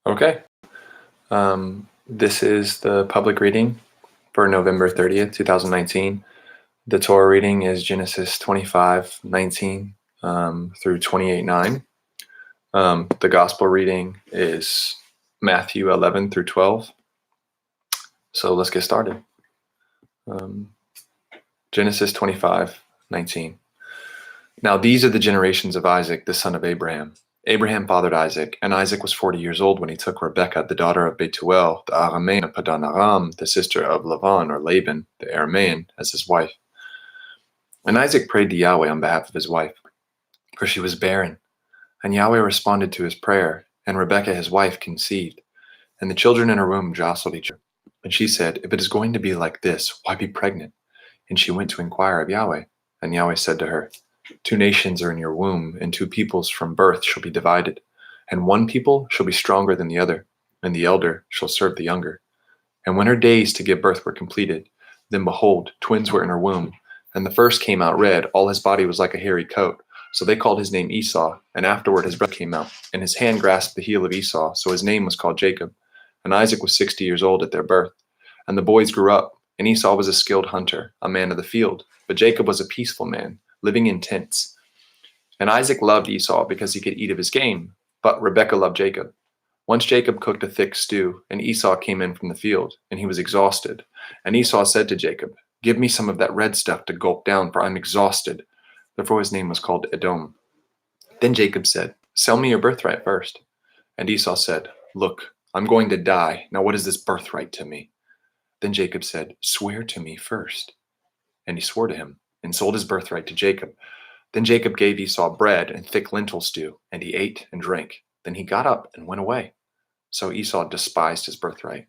Okay. This is the public reading for November 30th, 2019. The Torah reading is Genesis 25:19 through 28:9. The gospel reading is Matthew 11 through 12. So let's get started. Genesis 25:19. Now these are the generations of Isaac, the son of Abraham. Abraham fathered Isaac, and Isaac was 40 years old when he took Rebekah, the daughter of Bethuel, the Aramean of Padan Aram, the sister of Laban or Laban, the Aramean, as his wife. And Isaac prayed to Yahweh on behalf of his wife, for she was barren. And Yahweh responded to his prayer, and Rebekah his wife conceived. And the children in her womb jostled each other. And she said, if it is going to be like this, why be pregnant? And she went to inquire of Yahweh. And Yahweh said to her, 2 nations are in your womb, and 2 peoples from birth shall be divided. And one people shall be stronger than the other, and the elder shall serve the younger. And when her days to give birth were completed, then behold, twins were in her womb. And the first came out red, all his body was like a hairy coat. So they called his name Esau. And afterward his brother came out, and his hand grasped the heel of Esau, so his name was called Jacob. And Isaac was 60 years old at their birth. And the boys grew up, and Esau was a skilled hunter, a man of the field. But Jacob was a peaceful man, living in tents. And Isaac loved Esau because he could eat of his game, but Rebekah loved Jacob. Once Jacob cooked a thick stew, and Esau came in from the field, and he was exhausted. And Esau said to Jacob, give me some of that red stuff to gulp down, for I'm exhausted. Therefore his name was called Edom. Then Jacob said, sell me your birthright first. And Esau said, look, I'm going to die. Now what is this birthright to me? Then Jacob said, swear to me first. And he swore to him, and sold his birthright to Jacob. Then Jacob gave Esau bread and thick lentil stew, and he ate and drank. Then he got up and went away. So Esau despised his birthright.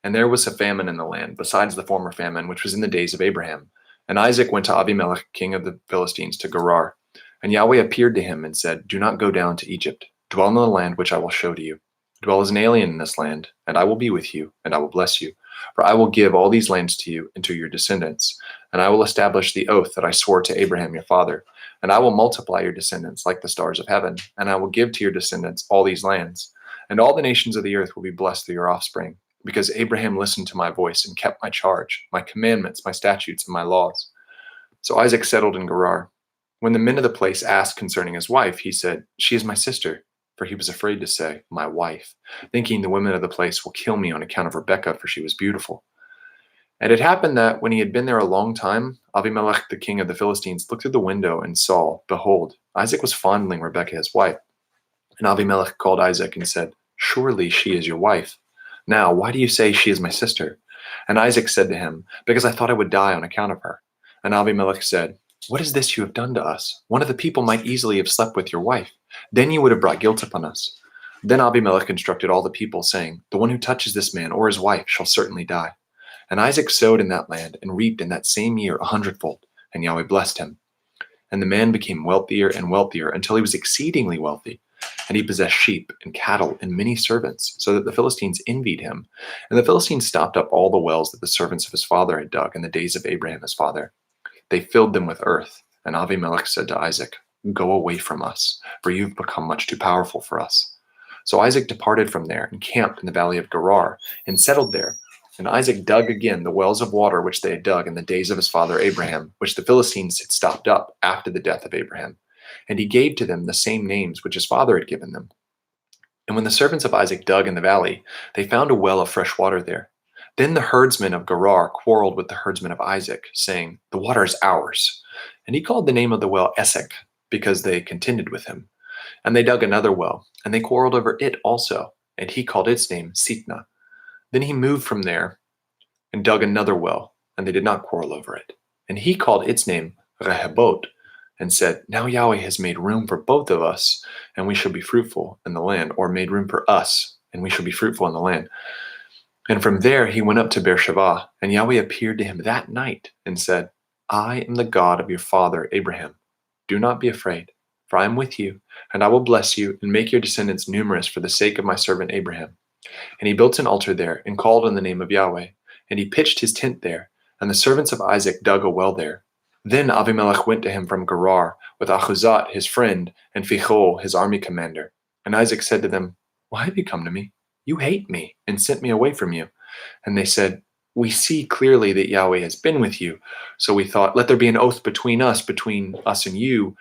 And there was a famine in the land, besides the former famine, which was in the days of Abraham. And Isaac went to Abimelech, king of the Philistines, to Gerar. And Yahweh appeared to him and said, do not go down to Egypt. Dwell in the land which I will show to you. Dwell as an alien in this land, and I will be with you, and I will bless you. For I will give all these lands to you and to your descendants, and I will establish the oath that I swore to Abraham your father. And I will multiply your descendants like the stars of heaven, and I will give to your descendants all these lands. And all the nations of the earth will be blessed through your offspring, because Abraham listened to my voice and kept my charge, my commandments, my statutes, and my laws. So Isaac settled in Gerar. When the men of the place asked concerning his wife, he said, she is my sister. For he was afraid to say, my wife, thinking the women of the place will kill me on account of Rebekah, for she was beautiful. And it happened that when he had been there a long time, Abimelech, the king of the Philistines, looked through the window and saw, behold, Isaac was fondling Rebekah his wife. And Abimelech called Isaac and said, surely she is your wife. Now, why do you say she is my sister? And Isaac said to him, because I thought I would die on account of her. And Abimelech said, what is this you have done to us? One of the people might easily have slept with your wife. Then you would have brought guilt upon us. Then Abimelech instructed all the people, saying, the one who touches this man or his wife shall certainly die. And Isaac sowed in that land and reaped in that same year 100-fold, and Yahweh blessed him. And the man became wealthier and wealthier until he was exceedingly wealthy. And he possessed sheep and cattle and many servants, so that the Philistines envied him. And the Philistines stopped up all the wells that the servants of his father had dug in the days of Abraham his father. They filled them with earth. And Abimelech said to Isaac, go away from us, for you've become much too powerful for us. So Isaac departed from there and camped in the valley of Gerar and settled there. And Isaac dug again the wells of water which they had dug in the days of his father Abraham, which the Philistines had stopped up after the death of Abraham. And he gave to them the same names which his father had given them. And when the servants of Isaac dug in the valley, they found a well of fresh water there. Then the herdsmen of Gerar quarreled with the herdsmen of Isaac, saying, the water is ours. And he called the name of the well Esek, because they contended with him. And they dug another well, and they quarreled over it also, and he called its name Sitnah. Then he moved from there and dug another well, and they did not quarrel over it. And he called its name Rehoboth, and said, now Yahweh has made room for both of us, and we shall be fruitful in the land, or made room for us, and we shall be fruitful in the land. And from there he went up to Beersheba, and Yahweh appeared to him that night and said, I am the God of your father Abraham. Do not be afraid, for I am with you, and I will bless you and make your descendants numerous for the sake of my servant Abraham. And he built an altar there and called on the name of Yahweh, and he pitched his tent there, and the servants of Isaac dug a well there. Then Abimelech went to him from Gerar with Ahuzat his friend and Phicol his army commander. And Isaac said to them, why have you come to me? You hate me and sent me away from you. And they said, we see clearly that Yahweh has been with you. So we thought, let there be an oath between us and you,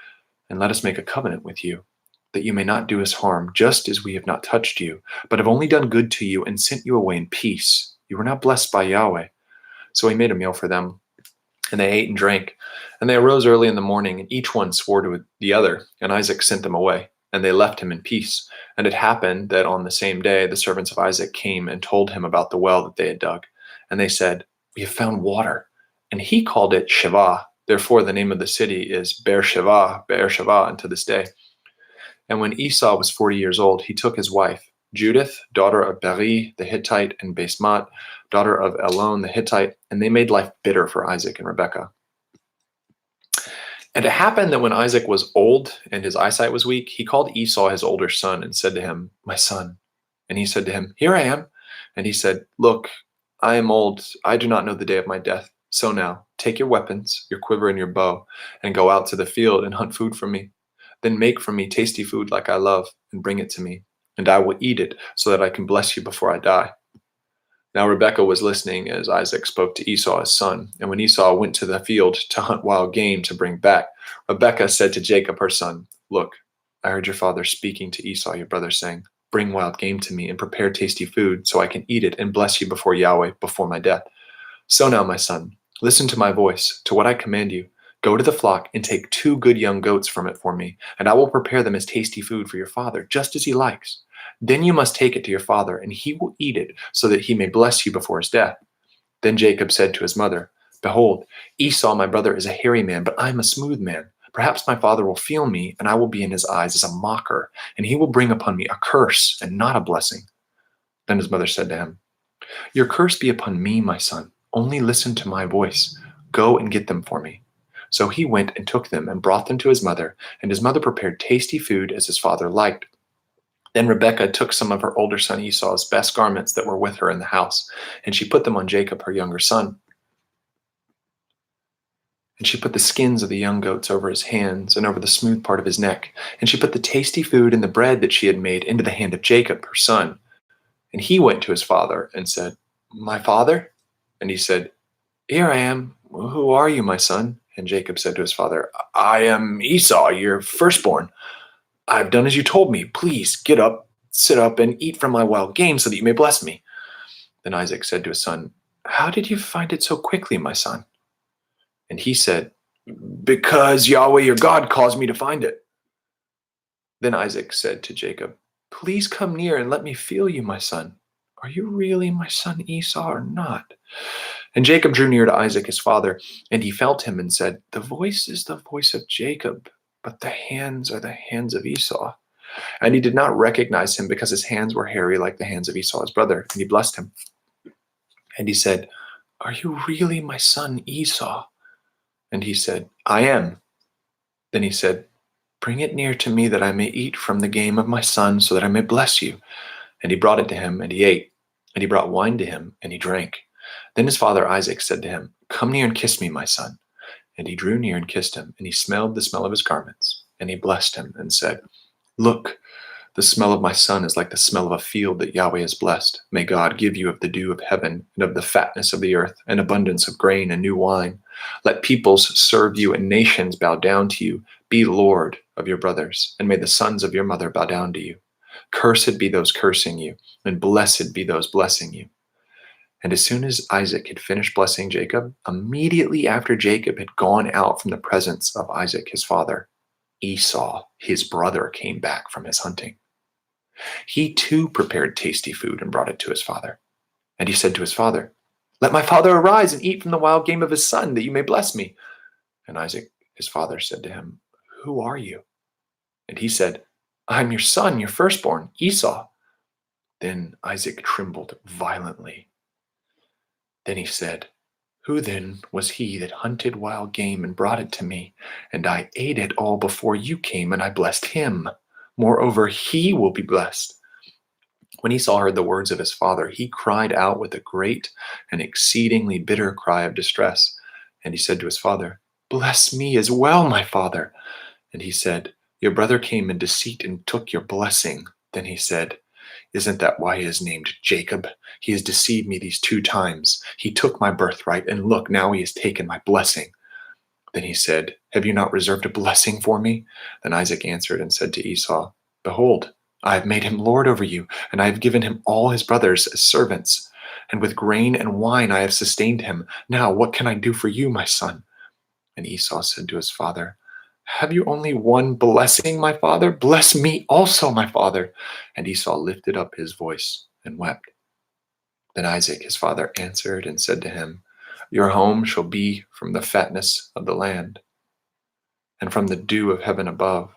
and let us make a covenant with you, that you may not do us harm, just as we have not touched you, but have only done good to you and sent you away in peace. You were not blessed by Yahweh. So he made a meal for them, and they ate and drank. And they arose early in the morning, and each one swore to the other, and Isaac sent them away, and they left him in peace. And it happened that on the same day the servants of Isaac came and told him about the well that they had dug. And they said, we have found water. And he called it Sheva. Therefore the name of the city is Beer-sheva unto this day. And when Esau was 40 years old, he took his wife, Judith, daughter of Beri the Hittite, and Basmat, daughter of Elon the Hittite, and they made life bitter for Isaac and Rebekah. And it happened that when Isaac was old and his eyesight was weak, he called Esau his older son and said to him, my son. And he said to him, here I am. And he said, look, I am old. I do not know the day of my death. So now, take your weapons, your quiver and your bow, and go out to the field and hunt food for me. Then make for me tasty food like I love, and bring it to me, and I will eat it so that I can bless you before I die. Now Rebekah was listening as Isaac spoke to Esau his son. And when Esau went to the field to hunt wild game to bring back, Rebekah said to Jacob her son, look, I heard your father speaking to Esau your brother, saying, bring wild game to me and prepare tasty food so I can eat it and bless you before Yahweh before my death. So now, my son, listen to my voice, to what I command you. Go to the flock and take 2 good young goats from it for me, and I will prepare them as tasty food for your father, just as he likes. Then you must take it to your father, and he will eat it, so that he may bless you before his death. Then Jacob said to his mother, behold, Esau my brother is a hairy man, but I am a smooth man. Perhaps my father will feel me, and I will be in his eyes as a mocker, and he will bring upon me a curse and not a blessing. Then his mother said to him, your curse be upon me, my son. Only listen to my voice. Go and get them for me. So he went and took them and brought them to his mother, and his mother prepared tasty food as his father liked. Then Rebekah took some of her older son Esau's best garments that were with her in the house, and she put them on Jacob, her younger son. And she put the skins of the young goats over his hands and over the smooth part of his neck. And she put the tasty food and the bread that she had made into the hand of Jacob, her son. And he went to his father and said, my father? And he said, here I am. Who are you, my son? And Jacob said to his father, I am Esau, your firstborn. I have done as you told me. Please get up, sit up, and eat from my wild game so that you may bless me. Then Isaac said to his son, how did you find it so quickly, my son? And he said, because Yahweh your God caused me to find it. Then Isaac said to Jacob, please come near and let me feel you, my son. Are you really my son Esau or not? And Jacob drew near to Isaac his father, and he felt him and said, the voice is the voice of Jacob, but the hands are the hands of Esau. And he did not recognize him because his hands were hairy like the hands of Esau his brother, and he blessed him. And he said, are you really my son Esau? And he said, I am. Then he said, bring it near to me that I may eat from the game of my son so that I may bless you. And he brought it to him, and he ate. And he brought wine to him, and he drank. Then his father Isaac said to him, come near and kiss me, my son. And he drew near and kissed him, and he smelled the smell of his garments. And he blessed him and said, look, the smell of my son is like the smell of a field that Yahweh has blessed. May God give you of the dew of heaven and of the fatness of the earth and abundance of grain and new wine. Let peoples serve you and nations bow down to you. Be Lord of your brothers, and may the sons of your mother bow down to you. Cursed be those cursing you, and blessed be those blessing you. And as soon as Isaac had finished blessing Jacob, immediately after Jacob had gone out from the presence of Isaac his father, Esau, his brother, came back from his hunting. He too prepared tasty food and brought it to his father. And he said to his father, let my father arise and eat from the wild game of his son, that you may bless me. And Isaac his father said to him, who are you? And he said, I am your son, your firstborn, Esau. Then Isaac trembled violently. Then he said, who then was he that hunted wild game and brought it to me? And I ate it all before you came, and I blessed him. Moreover, he will be blessed. When Esau heard the words of his father, he cried out with a great and exceedingly bitter cry of distress. And he said to his father, bless me as well, my father. And he said, your brother came in deceit and took your blessing. Then he said, Isn't that why he is named Jacob? He has deceived me these 2 times. He took my birthright, and look, now he has taken my blessing." Then he said, "Have you not reserved a blessing for me?" Then Isaac answered and said to Esau, "Behold, I have made him lord over you, and I have given him all his brothers as servants. And with grain and wine I have sustained him. Now what can I do for you, my son?" And Esau said to his father, "Have you only one blessing, my father? Bless me also, my father." And Esau lifted up his voice and wept. Then Isaac his father answered and said to him, "Your home shall be from the fatness of the land, and from the dew of heaven above.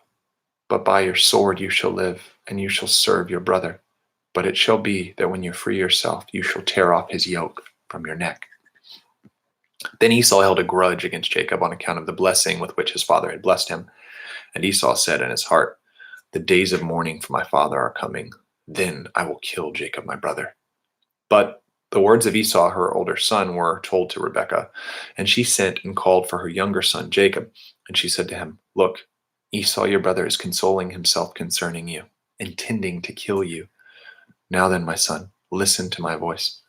But by your sword you shall live, and you shall serve your brother. But it shall be that when you free yourself, you shall tear off his yoke from your neck." Then Esau held a grudge against Jacob on account of the blessing with which his father had blessed him. And Esau said in his heart, "The days of mourning for my father are coming. Then I will kill Jacob my brother." But the words of Esau, her older son, were told to Rebekah, and she sent and called for her younger son Jacob. And she said to him, "Look, Esau your brother is consoling himself concerning you, intending to kill you. Now then, my son, listen to my voice.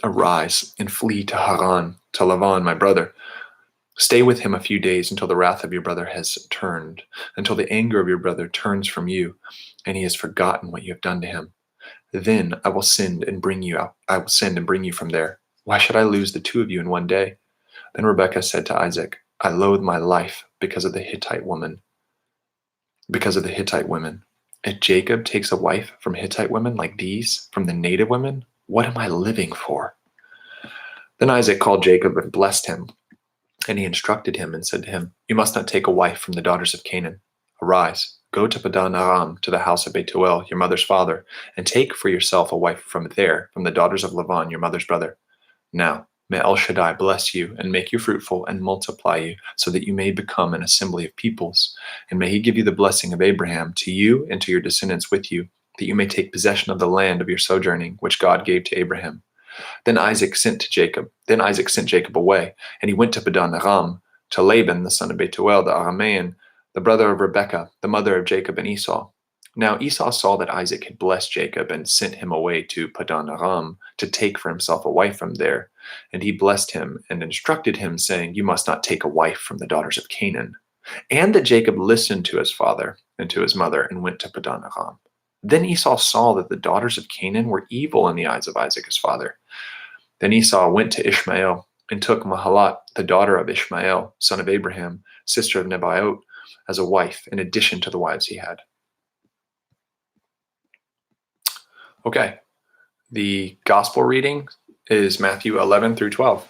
Arise and flee to Haran, to Laban my brother. Stay with him a few days until the wrath of your brother has turned, until the anger of your brother turns from you, and he has forgotten what you have done to him. Then I will send and bring you out. I will send and bring you from there. Why should I lose the 2 of you in one day?" Then Rebekah said to Isaac, "I loathe my life because of the Hittite woman, because of the Hittite women. If Jacob takes a wife from Hittite women like these, from the native women, what am I living for?" Then Isaac called Jacob and blessed him, and he instructed him and said to him, "You must not take a wife from the daughters of Canaan. Arise, go to Padan Aram, to the house of Bethuel, your mother's father, and take for yourself a wife from there, from the daughters of Laban, your mother's brother. Now, may El Shaddai bless you and make you fruitful and multiply you, so that you may become an assembly of peoples. And may he give you the blessing of Abraham to you and to your descendants with you, that you may take possession of the land of your sojourning, which God gave to Abraham." Then Isaac sent Jacob away, and he went to Padan Aram, to Laban, the son of Bethuel, the Aramean, the brother of Rebekah, the mother of Jacob and Esau. Now Esau saw that Isaac had blessed Jacob and sent him away to Padan Aram to take for himself a wife from there. And he blessed him and instructed him, saying, "You must not take a wife from the daughters of Canaan." And that Jacob listened to his father and to his mother and went to Padan Aram. Then Esau saw that the daughters of Canaan were evil in the eyes of Isaac his father. Then Esau went to Ishmael and took Mahalat, the daughter of Ishmael, son of Abraham, sister of Nebaioth, as a wife, in addition to the wives he had. Okay, the gospel reading is Matthew 11 through 12.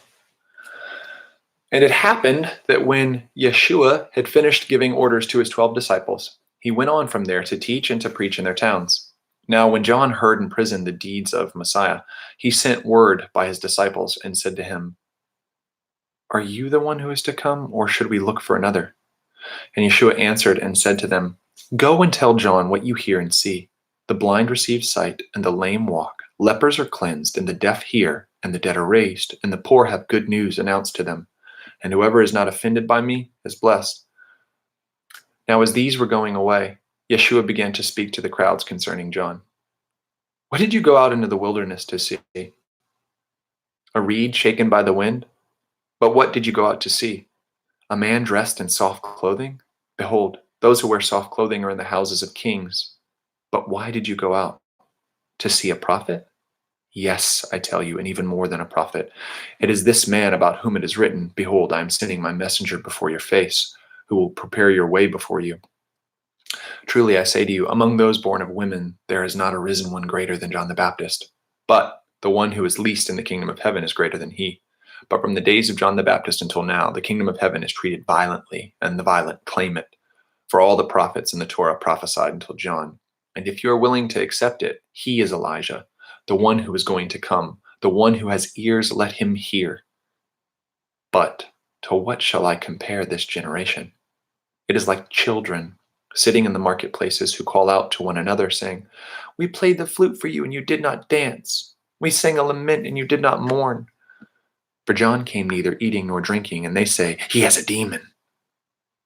And it happened that when Yeshua had finished giving orders to his 12 disciples, he went on from there to teach and to preach in their towns. Now, when John heard in prison the deeds of Messiah, he sent word by his disciples and said to him, "Are you the one who is to come, or should we look for another?" And Yeshua answered and said to them, "Go and tell John what you hear and see. The blind receive sight, and the lame walk. Lepers are cleansed, and the deaf hear, and the dead are raised, and the poor have good news announced to them. And whoever is not offended by me is blessed." Now as these were going away, Yeshua began to speak to the crowds concerning John. "What did you go out into the wilderness to see? A reed shaken by the wind? But what did you go out to see? A man dressed in soft clothing? Behold, those who wear soft clothing are in the houses of kings. But why did you go out? To see a prophet? Yes, I tell you, and even more than a prophet. It is this man about whom it is written, 'Behold, I am sending my messenger before your face, who will prepare your way before you.' Truly I say to you, among those born of women, there has not arisen one greater than John the Baptist. But the one who is least in the kingdom of heaven is greater than he. But from the days of John the Baptist until now, the kingdom of heaven is treated violently, and the violent claim it. For all the prophets in the Torah prophesied until John. And if you are willing to accept it, he is Elijah, the one who is going to come. The one who has ears, let him hear. But to what shall I compare this generation? It is like children sitting in the marketplaces who call out to one another, saying, 'We played the flute for you, and you did not dance. We sang a lament, and you did not mourn.' For John came neither eating nor drinking, and they say, 'He has a demon.'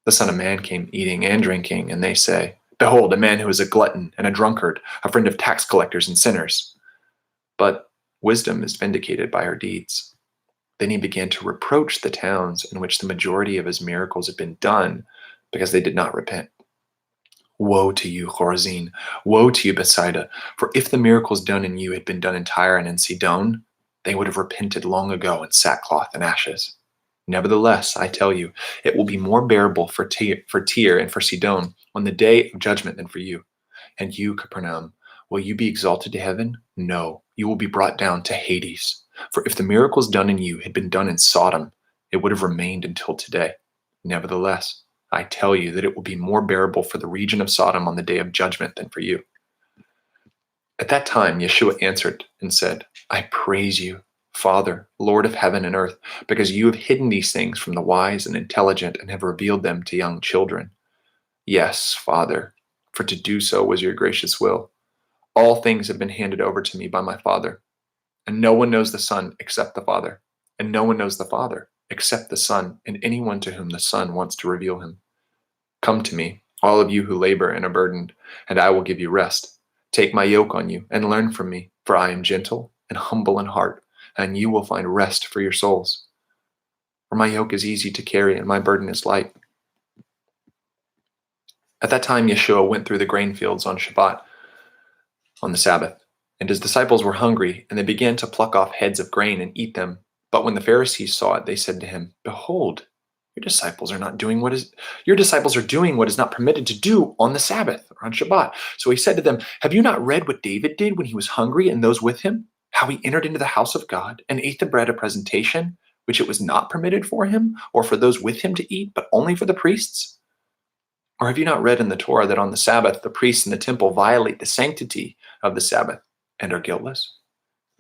The Son of Man came eating and drinking, and they say, Behold, a man who is a glutton and a drunkard, a friend of tax collectors and sinners. But wisdom is vindicated by her deeds. Then he began to reproach the towns in which the majority of his miracles had been done because they did not repent. Woe to you, Chorazin! Woe to you, Bethsaida! For if the miracles done in you had been done in Tyre and in Sidon, they would have repented long ago in sackcloth and ashes. Nevertheless, I tell you, it will be more bearable for Tyre and for Sidon on the day of judgment than for you. And you, Capernaum, will you be exalted to heaven? No, you will be brought down to Hades. For if the miracles done in you had been done in Sodom, it would have remained until today. Nevertheless, I tell you that it will be more bearable for the region of Sodom on the day of judgment than for you. At that time, Yeshua answered and said, I praise you, Father, Lord of heaven and earth, because you have hidden these things from the wise and intelligent and have revealed them to young children. Yes, Father, for to do so was your gracious will. All things have been handed over to me by my Father, and no one knows the Son except the Father, and no one knows the Father except the Son, and anyone to whom the Son wants to reveal him. Come to me, all of you who labor and are burdened, and I will give you rest. Take my yoke on you and learn from me, for I am gentle and humble in heart, and you will find rest for your souls. For my yoke is easy to carry and my burden is light. At that time, Yeshua went through the grain fields on Shabbat, on the Sabbath, and his disciples were hungry, and they began to pluck off heads of grain and eat them. But when the Pharisees saw it, they said to him, Behold, your disciples are doing what is not permitted to do on the Sabbath or on Shabbat. So he said to them, Have you not read what David did when he was hungry and those with him? How he entered into the house of God and ate the bread of presentation, which it was not permitted for him or for those with him to eat, but only for the priests? Or have you not read in the Torah that on the Sabbath the priests in the temple violate the sanctity of the Sabbath and are guiltless?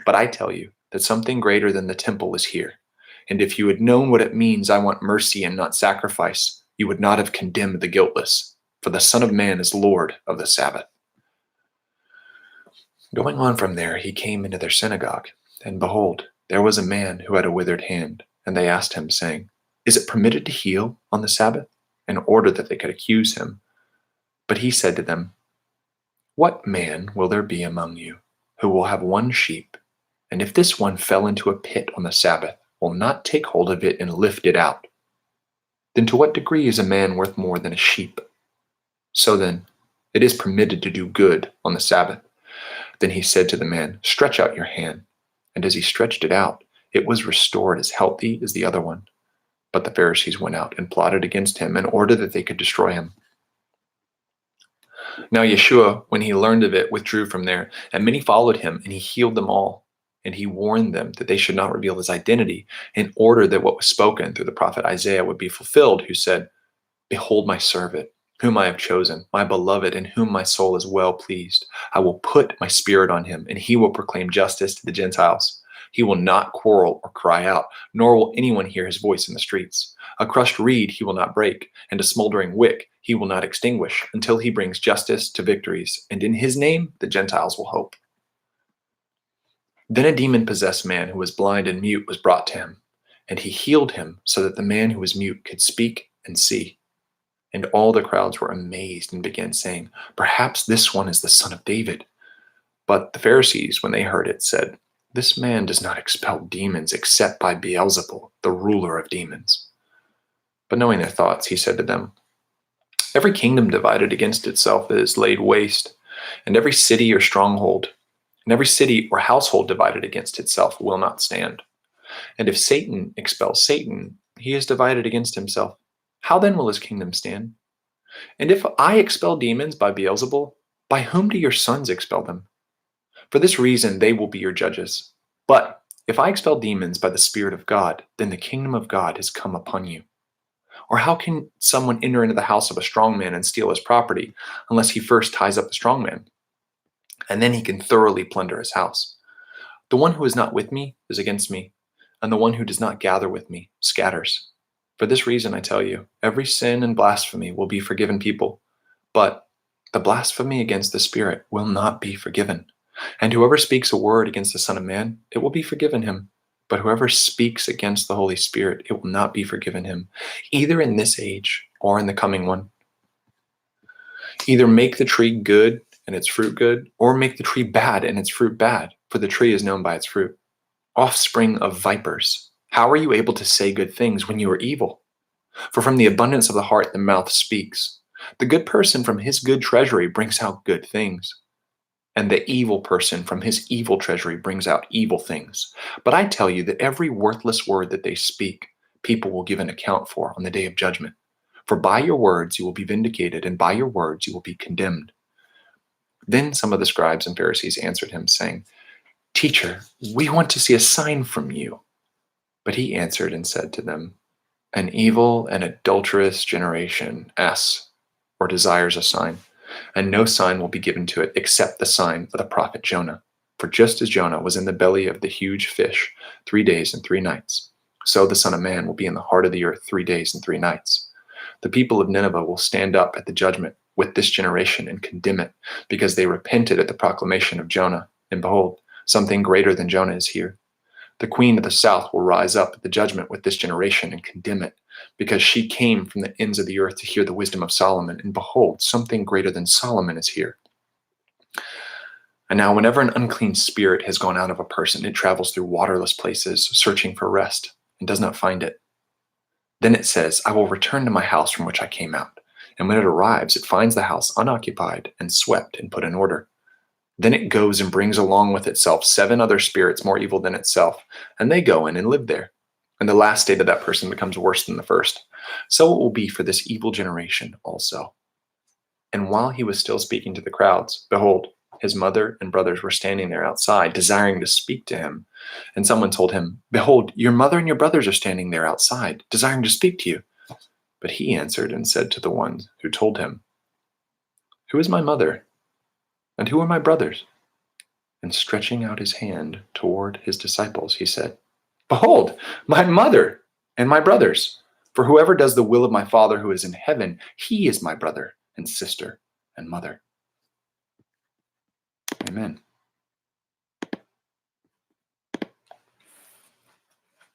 But I tell you that something greater than the temple is here. And if you had known what it means, I want mercy and not sacrifice, you would not have condemned the guiltless, for the Son of Man is Lord of the Sabbath. Going on from there, he came into their synagogue, and behold, there was a man who had a withered hand, and they asked him, saying, Is it permitted to heal on the Sabbath? In order that they could accuse him. But he said to them, What man will there be among you who will have one sheep, and if this one fell into a pit on the Sabbath, will not take hold of it and lift it out? Then to what degree is a man worth more than a sheep? So then, it is permitted to do good on the Sabbath. Then he said to the man, Stretch out your hand. And as he stretched it out, it was restored as healthy as the other one. But the Pharisees went out and plotted against him in order that they could destroy him. Now Yeshua, when he learned of it, withdrew from there, and many followed him, and he healed them all. And he warned them that they should not reveal his identity, in order that what was spoken through the prophet Isaiah would be fulfilled, who said, Behold my servant, whom I have chosen, my beloved, in whom my soul is well pleased. I will put my spirit on him, and he will proclaim justice to the Gentiles. He will not quarrel or cry out, nor will anyone hear his voice in the streets. A crushed reed he will not break, and a smoldering wick he will not extinguish, until he brings justice to victories, and in his name the Gentiles will hope. Then a demon-possessed man who was blind and mute was brought to him, and he healed him so that the man who was mute could speak and see. And all the crowds were amazed and began saying, Perhaps this one is the son of David. But the Pharisees, when they heard it, said, This man does not expel demons except by Beelzebul, the ruler of demons. But knowing their thoughts, he said to them, Every kingdom divided against itself is laid waste, and every city or stronghold, and every city or household divided against itself will not stand. And if Satan expels Satan, he is divided against himself. How then will his kingdom stand? And if I expel demons by Beelzebul, by whom do your sons expel them? For this reason they will be your judges. But if I expel demons by the Spirit of God, then the kingdom of God has come upon you. Or how can someone enter into the house of a strong man and steal his property, unless he first ties up the strong man? And then he can thoroughly plunder his house. The one who is not with me is against me, and the one who does not gather with me scatters. For this reason, I tell you, every sin and blasphemy will be forgiven people, but the blasphemy against the Spirit will not be forgiven. And whoever speaks a word against the Son of Man, it will be forgiven him. But whoever speaks against the Holy Spirit, it will not be forgiven him, either in this age or in the coming one. Either make the tree good and its fruit good, or make the tree bad and its fruit bad, for the tree is known by its fruit. Offspring of vipers, how are you able to say good things when you are evil? For from the abundance of the heart the mouth speaks. The good person from his good treasury brings out good things, and the evil person from his evil treasury brings out evil things. But I tell you that every worthless word that they speak, people will give an account for on the day of judgment. For by your words you will be vindicated, and by your words you will be condemned. Then some of the scribes and Pharisees answered him, saying, Teacher, we want to see a sign from you. But he answered and said to them, An evil and adulterous generation asks or desires a sign, and no sign will be given to it except the sign of the prophet Jonah. For just as Jonah was in the belly of the huge fish 3 days and 3 nights, so the Son of Man will be in the heart of the earth 3 days and 3 nights. The people of Nineveh will stand up at the judgment with this generation and condemn it, because they repented at the proclamation of Jonah. And behold, something greater than Jonah is here. The queen of the south will rise up at the judgment with this generation and condemn it, because she came from the ends of the earth to hear the wisdom of Solomon. And behold, something greater than Solomon is here. And now whenever an unclean spirit has gone out of a person, it travels through waterless places, searching for rest, and does not find it. Then it says, I will return to my house from which I came out. And when it arrives, it finds the house unoccupied and swept and put in order. Then it goes and brings along with itself 7 other spirits more evil than itself, and they go in and live there. And the last state of that person becomes worse than the first. So it will be for this evil generation also. And while he was still speaking to the crowds, behold, his mother and brothers were standing there outside, desiring to speak to him. And someone told him, Behold, your mother and your brothers are standing there outside, desiring to speak to you. But he answered and said to the ones who told him, Who is my mother? And who are my brothers? And stretching out his hand toward his disciples, he said, Behold, my mother and my brothers. For whoever does the will of my Father who is in heaven, he is my brother and sister and mother. Amen.